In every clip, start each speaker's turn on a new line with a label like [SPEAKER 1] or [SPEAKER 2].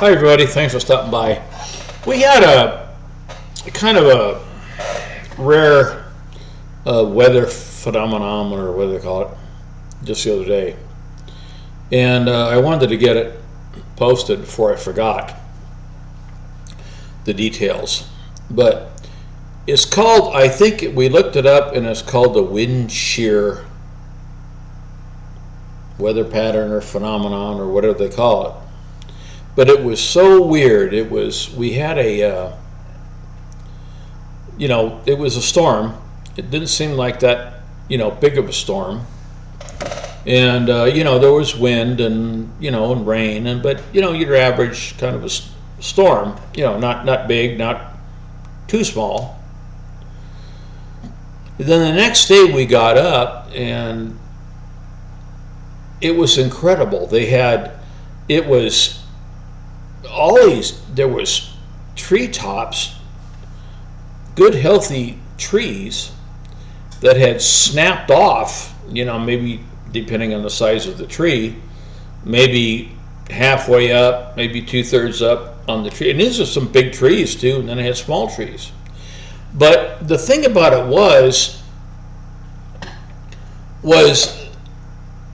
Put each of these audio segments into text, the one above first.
[SPEAKER 1] Hi everybody, thanks for stopping by. We had a kind of a rare weather phenomenon, or what do they call it, just the other day. And I wanted to get it posted before I forgot the details. But it's called, I think we looked it up, and it's called the Windshere weather pattern or phenomenon or whatever they call it. But it was so weird. It was, we had a, it was a storm. It didn't seem like that, big of a storm. And, there was wind and, and rain, but, your average kind of a storm, not big, not too small. And then the next day we got up and it was incredible. There was treetops, good healthy trees that had snapped off, maybe depending on the size of the tree, maybe halfway up, maybe 2/3 up on the tree. And these are some big trees too, and then it had small trees. But the thing about it was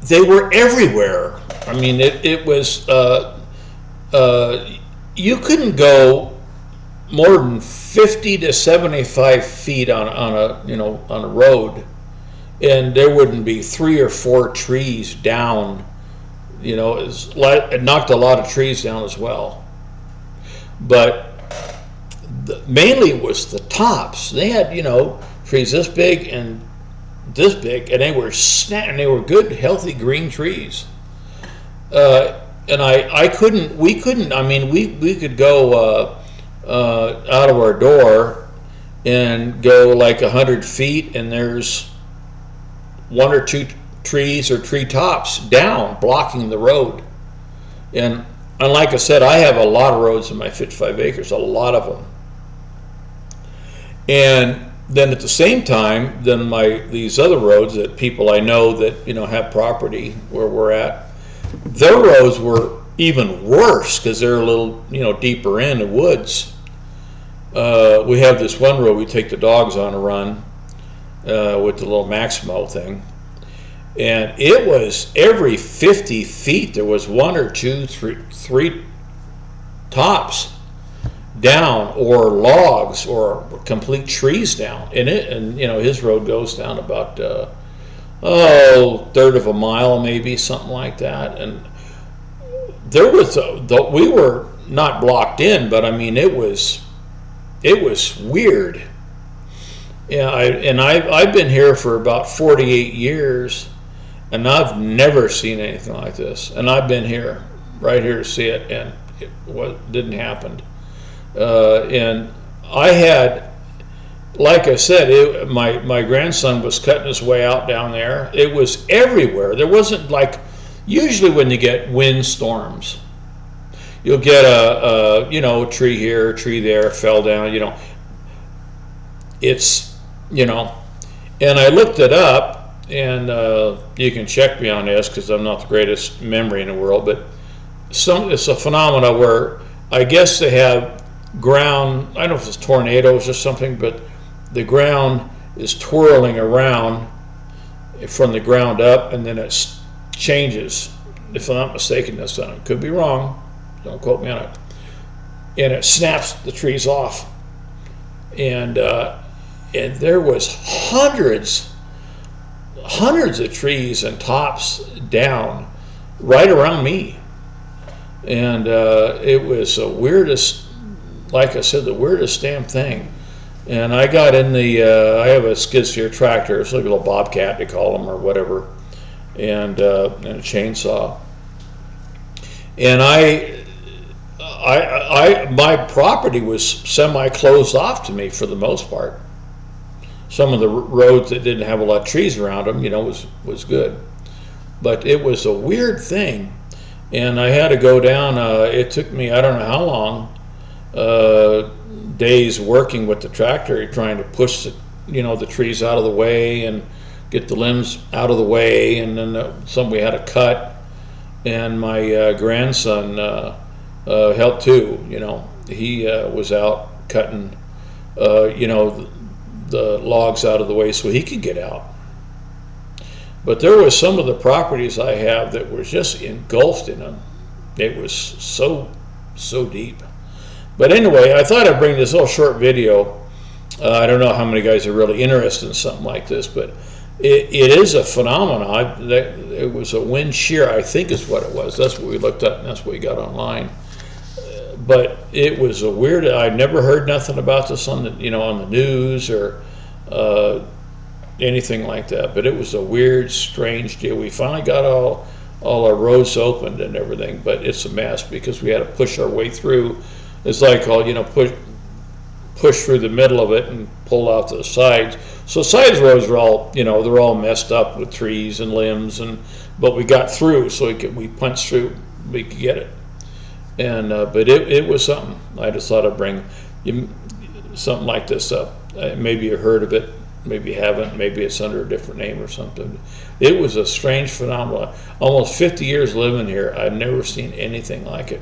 [SPEAKER 1] they were everywhere. I mean, it was, you couldn't go more than 50 to 75 feet on a road, and there wouldn't be 3 or 4 trees down. It knocked a lot of trees down as well. But mainly it was the tops. They had, trees this big and this big, and they were they were good, healthy green trees. And we could go out of our door and go like 100 feet, and there's 1 or 2 trees or tree tops down blocking the road. And like I said, I have a lot of roads in my 55 acres, a lot of them. And then at the same time, these other roads that people I know that have property where we're at, their roads were even worse because they're a little deeper in the woods. We have this one road we take the dogs on a run with the little Maximo thing, and it was every 50 feet there was 1 or 2, 3 tops down, or logs, or complete trees down in it. And his road goes down about 1/3 of a mile, maybe something like that. And there was we were not blocked in, but I mean it was weird. Yeah, I've been here for about 48 years, and I've never seen anything like this. And I've been here, right here, to see it, and it didn't happen. And I had, like I said, my grandson was cutting his way out down there. It was everywhere. There wasn't like, usually when you get wind storms, you'll get a tree here, a tree there, fell down, It's, and I looked it up, and you can check me on this because I'm not the greatest memory in the world, but it's a phenomena where I guess they have ground, I don't know if it's tornadoes or something, but the ground is twirling around from the ground up, and then it changes. If I'm not mistaken, this time, could be wrong, don't quote me on it, and it snaps the trees off. And there was hundreds of trees and tops down right around me. And it was the weirdest, like I said, the weirdest damn thing. And I got in I have a skid steer tractor, it's like a little bobcat they call them, or whatever, and a chainsaw. And my property was semi-closed off to me for the most part. Some of the roads that didn't have a lot of trees around them, was good. But it was a weird thing. And I had to go down, it took me, I don't know how long, days working with the tractor, trying to push the trees out of the way and get the limbs out of the way. And then some we had to cut. And my grandson helped too. You know, he was out cutting, you know, the logs out of the way so he could get out. But there was some of the properties I have that were just engulfed in them. It was so deep. But anyway, I thought I'd bring this little short video. I don't know how many guys are really interested in something like this, but it is a phenomenon. It was a Windshere, I think is what it was. That's what we looked up, and that's what we got online. But it was a weird. I'd never heard nothing about this on the, you know, on the news or anything like that. But it was a weird, strange deal. We finally got all our roads opened and everything, but it's a mess because we had to push our way through. It's like all, you know, push through the middle of it and pull out to the sides. So side roads are all, you know, they're all messed up with trees and limbs, but we got through, so we punched through, we could get it. And but it was something. I just thought I'd bring something like this up. Maybe you heard of it, maybe you haven't, maybe it's under a different name or something. It was a strange phenomenon. Almost 50 years living here, I've never seen anything like it.